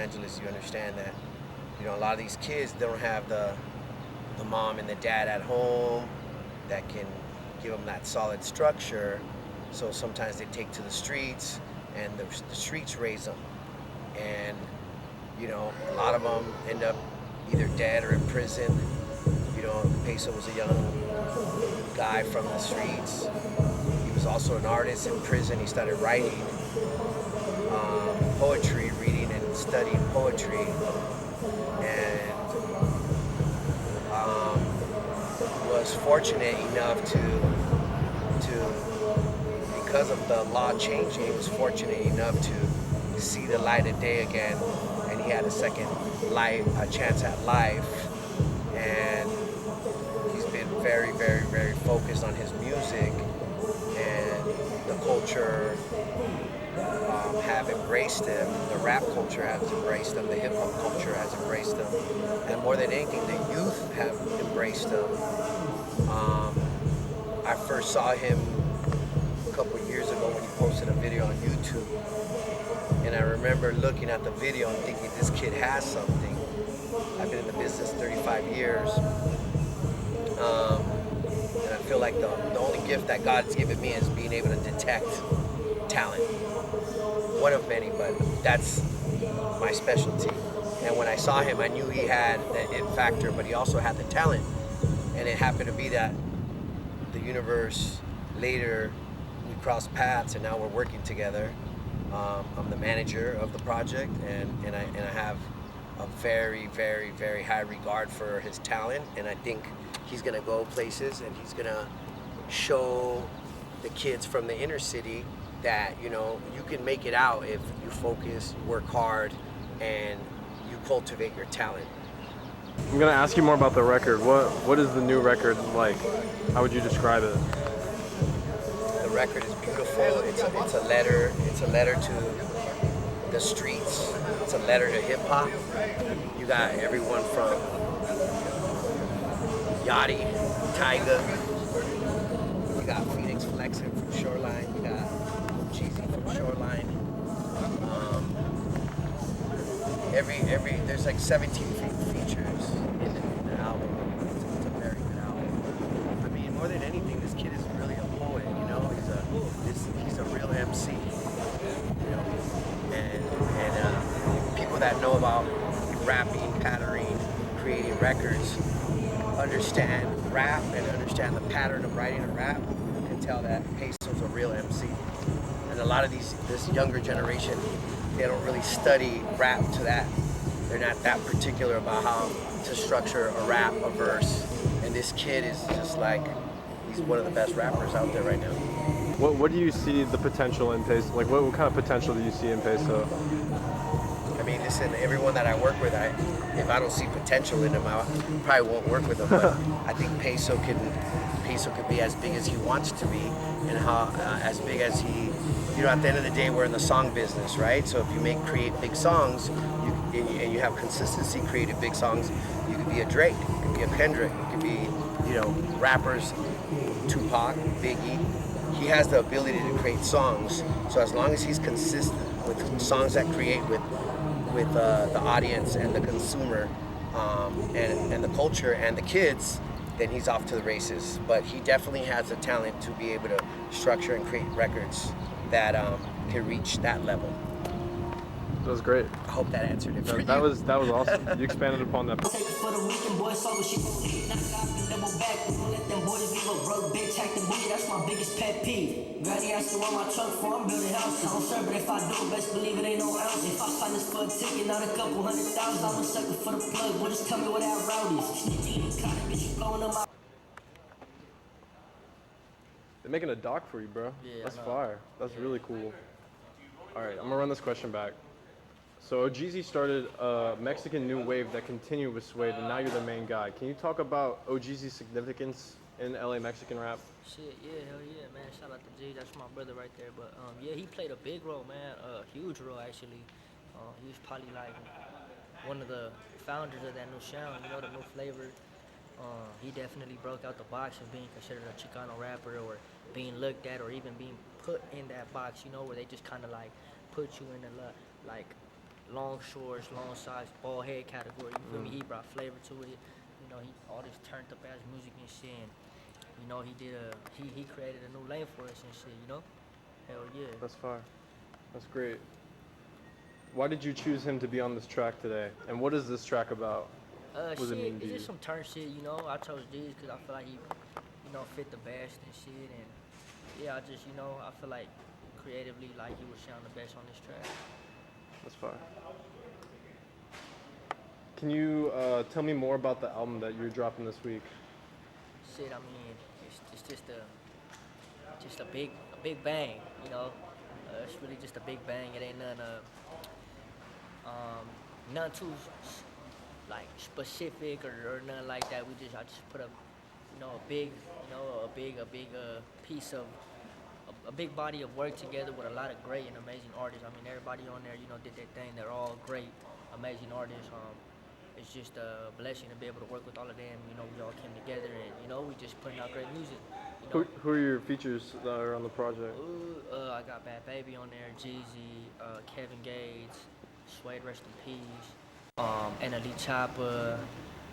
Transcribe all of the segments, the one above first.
Angeles, you understand that, you know, a lot of these kids, they don't have the mom and the dad at home that can give them that solid structure. So sometimes they take to the streets, and the streets raise them. And, you know, a lot of them end up either dead or in prison. You know, Peysoh was a young guy from the streets. He was also an artist in prison. He started writing poetry, reading and studying poetry, and was fortunate enough to because of the law changing, he was fortunate enough to see the light of day again, and he had a second life, a chance at life, and he's been very, very, very focused on his music, and the culture have embraced him, the rap culture has embraced him, the hip hop culture has embraced him, and more than anything, the youth have embraced him. I first saw him a couple years ago when he posted a video on YouTube, and I remember looking at the video and thinking, this kid has something. I've been in the business 35 years, and I feel like the only gift that God's given me is being able to detect talent. One of many, but that's my specialty. And when I saw him, I knew he had the it factor, but he also had the talent. And it happened to be that the universe, later we crossed paths, and now we're working together. I'm the manager of the project, and I have a very, very, very high regard for his talent, and I think he's gonna go places, and he's gonna show the kids from the inner city that, you know, you can make it out if you focus, you work hard, and you cultivate your talent. I'm gonna ask you more about the record. What is the new record like? How would you describe it? The record is beautiful. It's a letter. It's a letter to the streets. It's a letter to hip hop. You got everyone from Yachty, Tyga. You got Phoenix Flexing from Shoreline. You got Cheesy from Shoreline. There's like 17 features in the album. It's a very good album. I mean, more than anything, this kid is really a poet. You know, he's a real MC. You know, and people that know about rapping, patterning, creating records, understand rap and understand the pattern of writing a rap, can tell that Peysoh's a real MC. And a lot of this younger generation, they don't really study rap to that. They're not that particular about how to structure a rap, a verse. And this kid is just like, he's one of the best rappers out there right now. What do you see the potential in Peysoh? Like, what kind of potential do you see in Peysoh? I mean, listen, everyone that I work with, if I don't see potential in them, I probably won't work with them. But I think Peysoh could be as big as he wants to be, and as big as he, you know, at the end of the day, we're in the song business, right? So if you create big songs, and you have consistency, creating big songs, you could be a Drake, you could be a Kendrick, you could be, you know, rappers, Tupac, Biggie. He has the ability to create songs. So as long as he's consistent with songs that create with the audience and the consumer, and the culture and the kids, then he's off to the races. But he definitely has the talent to be able to structure and create records that can reach that level. That was great. I hope that answered it for you. That was awesome. You expanded upon that. That's my biggest pet peeve. Granny asked me what my truck for, I'm building houses. I'm sure, but if I do, best believe it ain't no ounce. If I find this for a ticket, not a couple 100,000, I'm a sucker for the plug. Boy, just tell me what that route is. Snitching, kind of bitch, you blowing up my. They're making a doc for you, bro. Yeah, that's fire. That's really cool. All right, I'm gonna run this question back. So OGZ started a Mexican new wave that continued with Suede, and now you're the main guy. Can you talk about OGZ's significance in LA Mexican rap? Shit, yeah, hell yeah, man. Shout out to G, that's my brother right there. But yeah, he played a big role, man. A huge role, actually. He was probably like one of the founders of that new sound, you know, the new flavor. He definitely broke out the box of being considered a Chicano rapper, or being looked at, or even being put in that box, you know, where they just kind of like put you in the like long shorts, long sides, bald head category. You feel me? He brought flavor to it. You know, he all this turned up ass music and shit. And, you know, he created a new lane for us and shit. You know, hell yeah. That's fire. That's great. Why did you choose him to be on this track today? And what is this track about? What does it Shit, mean to it's you? just some turn shit. You know, I chose G's because I feel like he, you know, fit the best and shit. And yeah, I just, you know, I feel like creatively, like he would sound the best on this track. That's fire. Can you tell me more about the album that you're dropping this week? Shit, I mean, it's just a big bang, you know. It's really just a big bang. It ain't none too like specific or nothing like that. I just put a, you know, a big piece of a big body of work together with a lot of great and amazing artists. I mean, everybody on there, you know, did their thing. They're all great, amazing artists. It's just a blessing to be able to work with all of them. You know, we all came together and, you know, we just putting out great music. You know, Who are your features that are on the project? I got Bad Baby on there, Jeezy, Kevin Gates, Suede, rest in peace, Annalie Choppa.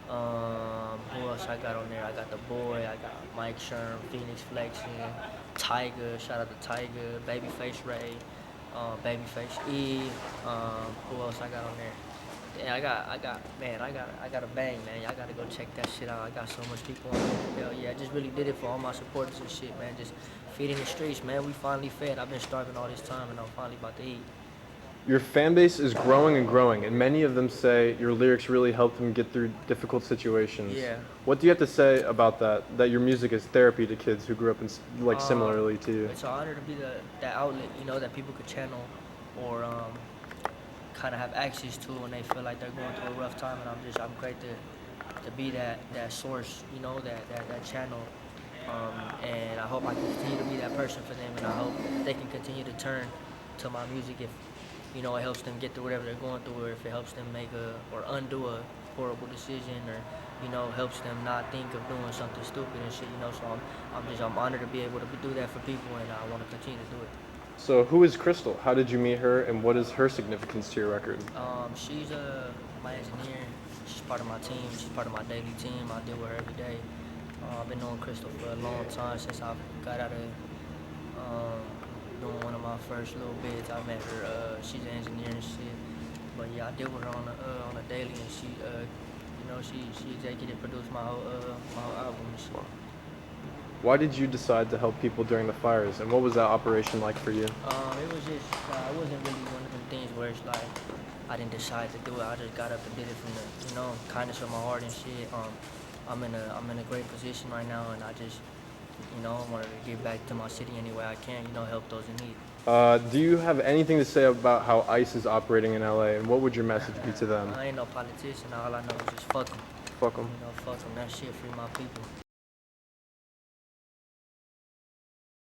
Who else I got on there? I got The Boy, I got Mike Sherm, Phoenix Flexing, Tyga, shout out to Tyga, Babyface Ray, Babyface E. Who else I got on there? Yeah, I got a bang, man. Y'all gotta go check that shit out. I got so much people on there. Hell yeah, I just really did it for all my supporters and shit, man. Just feeding the streets, man. We finally fed. I've been starving all this time, and I'm finally about to eat. Your fan base is growing and growing, and many of them say your lyrics really helped them get through difficult situations. Yeah. What do you have to say about that? That your music is therapy to kids who grew up in similarly to you. It's an honor to be that outlet, you know, that people could channel or kind of have access to when they feel like they're going through a rough time. And I'm great to be that source, you know, that channel. And I hope I can continue to be that person for them, and I hope they can continue to turn to my music if, you know, it helps them get through whatever they're going through, or if it helps them make or undo a horrible decision, or, you know, helps them not think of doing something stupid and shit, you know. So I'm honored to be able to do that for people, and I want to continue to do it. So who is Crystal? How did you meet her, and what is her significance to your record? She's my engineer. She's part of my team. She's part of my daily team. I deal with her every day. I've been knowing Crystal for a long time, since I got out of doing one of my first little bits. I met her. She's an engineer and shit. But yeah, I deal with her on a daily, and she, you know, she executive produced my whole album and shit. Why did you decide to help people during the fires, and what was that operation like for you? It was just, it wasn't really one of them things where it's like, I didn't decide to do it. I just got up and did it from the, you know, kindness of my heart and shit. I'm in a great position right now, and I just, you know, wanted to give back to my city any way I can, you know, help those in need. Do you have anything to say about how ICE is operating in LA, and what would your message be to them? I ain't no politician. All I know is just fuck them. Fuck them. You know, fuck them. That shit free my people.